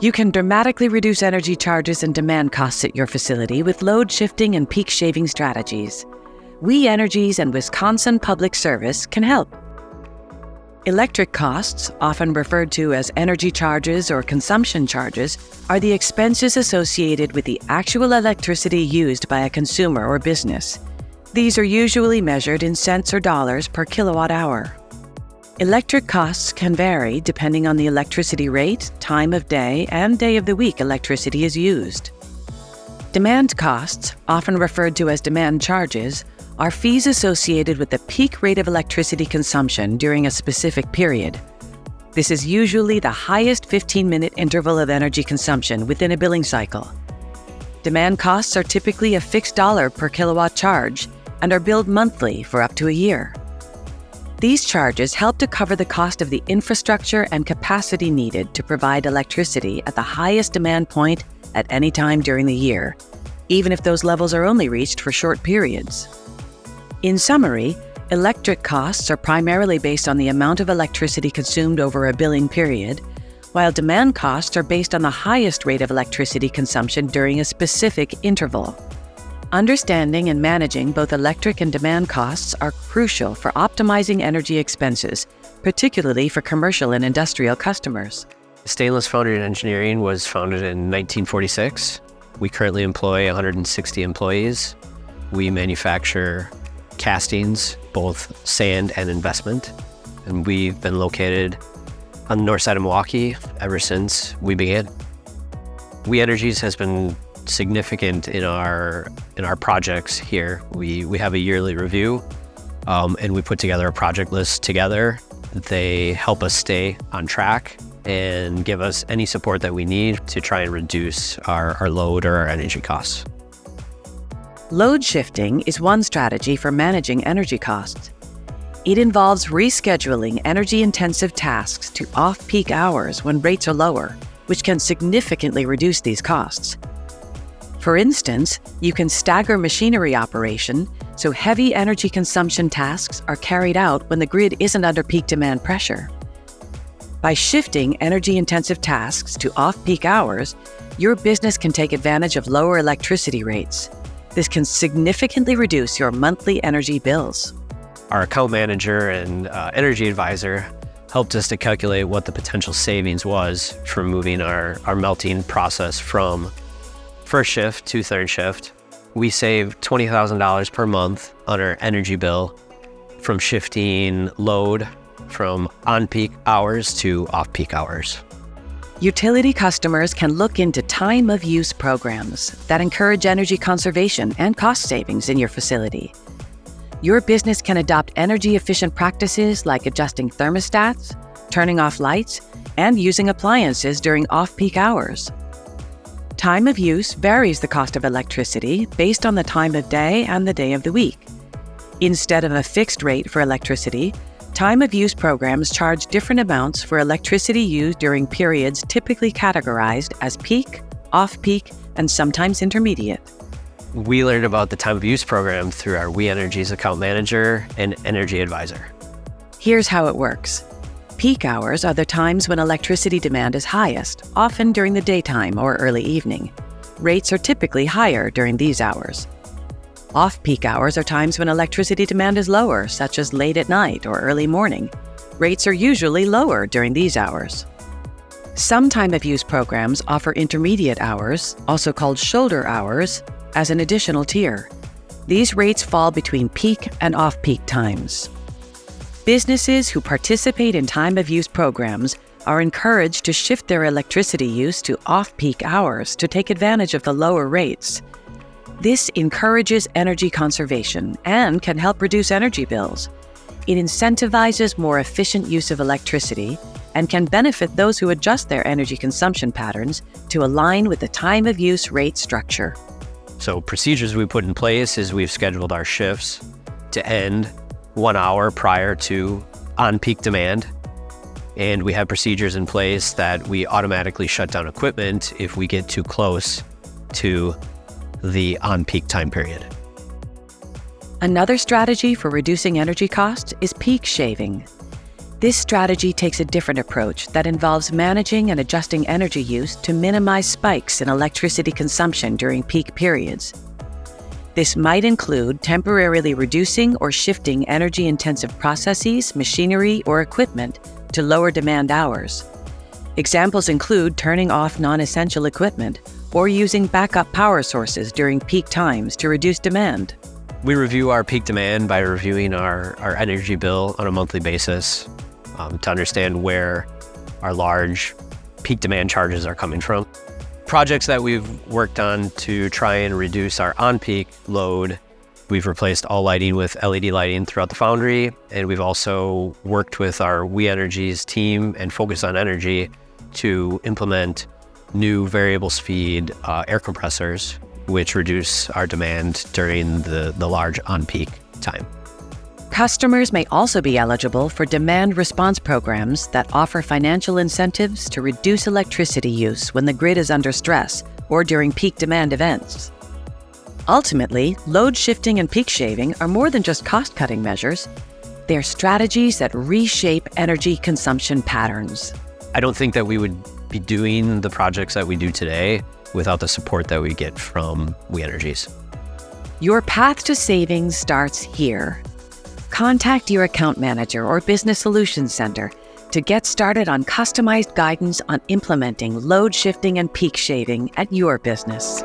You can dramatically reduce energy charges and demand costs at your facility with load shifting and peak shaving strategies. We Energies and Wisconsin Public Service can help. Electric costs, often referred to as energy charges or consumption charges, are the expenses associated with the actual electricity used by a consumer or business. These are usually measured in cents or dollars per kilowatt hour. Electric costs can vary depending on the electricity rate, time of day, and day of the week electricity is used. Demand costs, often referred to as demand charges, are fees associated with the peak rate of electricity consumption during a specific period. This is usually the highest 15-minute interval of energy consumption within a billing cycle. Demand costs are typically a fixed dollar per kilowatt charge and are billed monthly for up to a year. These charges help to cover the cost of the infrastructure and capacity needed to provide electricity at the highest demand point at any time during the year, even if those levels are only reached for short periods. In summary, electric costs are primarily based on the amount of electricity consumed over a billing period, while demand costs are based on the highest rate of electricity consumption during a specific interval. Understanding and managing both electric and demand costs are crucial for optimizing energy expenses, particularly for commercial and industrial customers. Stainless Foundry and Engineering was founded in 1946. We currently employ 160 employees. We manufacture castings, both sand and investment, and we've been located on the north side of Milwaukee ever since we began. We Energies has been significant in our projects here. We have a yearly review, and we put together a project list together. They help us stay on track and give us any support that we need to try and reduce our load or our energy costs. Load shifting is one strategy for managing energy costs. It involves rescheduling energy-intensive tasks to off-peak hours when rates are lower, which can significantly reduce these costs. For instance, you can stagger machinery operation so heavy energy consumption tasks are carried out when the grid isn't under peak demand pressure. By shifting energy-intensive tasks to off-peak hours, your business can take advantage of lower electricity rates. This can significantly reduce your monthly energy bills. Our account manager and energy advisor helped us to calculate what the potential savings was from moving our melting process from first shift to third shift. We saved $20,000 per month on our energy bill from shifting load from on-peak hours to off-peak hours. Utility customers can look into time-of-use programs that encourage energy conservation and cost savings in your facility. Your business can adopt energy-efficient practices like adjusting thermostats, turning off lights, and using appliances during off-peak hours. Time of use varies the cost of electricity based on the time of day and the day of the week. Instead of a fixed rate for electricity, time of use programs charge different amounts for electricity used during periods typically categorized as peak, off-peak, and sometimes intermediate. We learned about the time of use program through our We Energies account manager and energy advisor. Here's how it works. Peak hours are the times when electricity demand is highest, often during the daytime or early evening. Rates are typically higher during these hours. Off-peak hours are times when electricity demand is lower, such as late at night or early morning. Rates are usually lower during these hours. Some time-of-use programs offer intermediate hours, also called shoulder hours, as an additional tier. These rates fall between peak and off-peak times. Businesses who participate in time-of-use programs are encouraged to shift their electricity use to off-peak hours to take advantage of the lower rates. This encourages energy conservation and can help reduce energy bills. It incentivizes more efficient use of electricity and can benefit those who adjust their energy consumption patterns to align with the time-of-use rate structure. So procedures we put in place is we've scheduled our shifts to end 1 hour prior to on-peak demand. And we have procedures in place that we automatically shut down equipment if we get too close to the on-peak time period. Another strategy for reducing energy costs is peak shaving. This strategy takes a different approach that involves managing and adjusting energy use to minimize spikes in electricity consumption during peak periods. This might include temporarily reducing or shifting energy-intensive processes, machinery, or equipment to lower demand hours. Examples include turning off non-essential equipment or using backup power sources during peak times to reduce demand. We review our peak demand by reviewing our energy bill on a monthly basis to understand where our large peak demand charges are coming from. Projects that we've worked on to try and reduce our on-peak load, we've replaced all lighting with LED lighting throughout the foundry, and we've also worked with our We Energies team and Focus on Energy to implement new variable speed air compressors, which reduce our demand during the large on-peak time. Customers may also be eligible for demand response programs that offer financial incentives to reduce electricity use when the grid is under stress or during peak demand events. Ultimately, load shifting and peak shaving are more than just cost-cutting measures. They're strategies that reshape energy consumption patterns. I don't think that we would be doing the projects that we do today without the support that we get from We Energies. Your path to savings starts here. Contact your account manager or business solutions center to get started on customized guidance on implementing load shifting and peak shaving at your business.